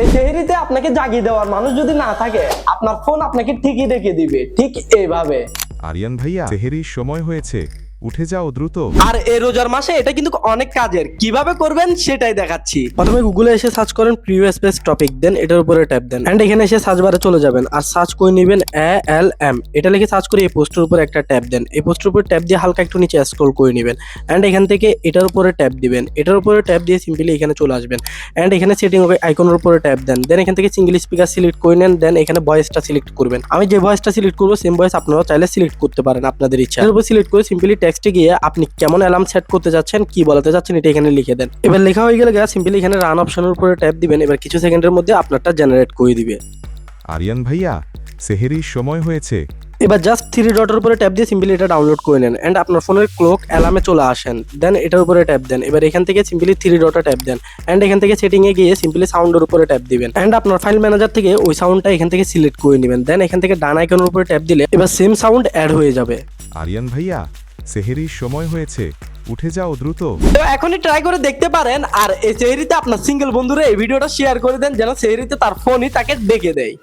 এই সেহরিতে আপনাকে জাগিয়ে দেওয়ার মানুষ যদি না থাকে, আপনার ফোন আপনাকে ঠিকই ডেকে দিবে, ঠিক এইভাবে। আরিয়ান ভাইয়া, সেহেরির সময় হয়েছে, উঠে যাও দ্রুত। আর এই রোজার মাসে এটা কিন্তু অনেক কাজের, কিভাবে করবেন সেটাই দেখাচ্ছি। প্রথমে গুগলে এসে সার্চ করেন প্রিভিয়াস পেজ টপিক, দেন এটার উপরে ট্যাপ দেন এন্ড এখানে এসে সার্চ বারে চলে যাবেন আর সার্চ করে নেবেন ALM, এটা লিখে সার্চ করে এই পোস্টের উপরে একটা ট্যাপ দেন। এই পোস্টের উপরে ট্যাপ দিয়ে হালকা একটু নিচে স্ক্রল করে নেবেন এন্ড এখান থেকে এটার উপরে ট্যাপ দিবেন। এটার উপরে ট্যাপ দিয়ে সিম্পলি এখানে চলে আসবেন এন্ড এখানে সেটিং আইকনের উপরে ট্যাপ দেন। দেন এখান থেকে সিঙ্গেল স্পিকার সিলেক্ট করে নেন, দেন এখানে ভয়েসটা সিলেক্ট করবেন। আমি যে ভয়েসটা সিলেক্ট করবো সেম ভয়েস আপনারাও চাইলে সিলেক্ট করতে পারেন আপনাদের ইচ্ছা। এর উপর সিলেক্ট করে সিম্পলি টেক্সটে গিয়ে আপনি কেমন অ্যালার্ম সেট করতে যাচ্ছেন, কি বলাতে যাচ্ছেন, এটা এখানে লিখে দেন। এবার লেখা হয়ে গেলে সিম্পলি এখানে রান অপশনের উপরে ট্যাপ দিবেন। এবার কিছু সেকেন্ডের মধ্যে আপনারটা জেনারেট করে দিবে। আরিয়ান ভাইয়া, সেহেরির সময় হয়েছে। এবার জাস্ট থ্রি ডটের উপরে ট্যাপ দিয়ে সিম্পলি এটা ডাউনলোড করে নেন এন্ড আপনার ফোনের ক্লক অ্যালার্মে চলে আসেন। দেন এটার উপরে ট্যাপ দেন। এবার এখান থেকে সিম্পলি থ্রি ডটে ট্যাপ দেন এন্ড এখান থেকে সেটিং এ গিয়ে সিম্পলি সাউন্ডের উপরে ট্যাপ দিবেন এন্ড আপনার ফাইল ম্যানেজার থেকে ওই সাউন্ডটা এখান থেকে সিলেক্ট করে নেবেন। দেন এখান থেকে ডান আইকনের উপরে ট্যাপ দিলে এবার সেম সাউন্ড অ্যাড হয়ে যাবে। আরিয়ান ভাইয়া, সেহেরির সময় হয়েছে, উঠে যাও দ্রুত। তো এখনই ট্রাই করে দেখতে পারেন। আর এই সেহরিতে আপনার সিঙ্গেল বন্ধুরা এই ভিডিওটা শেয়ার করে দেন, যেন সেহরিতে তার ফোনই তাকে ডেকে দেয়।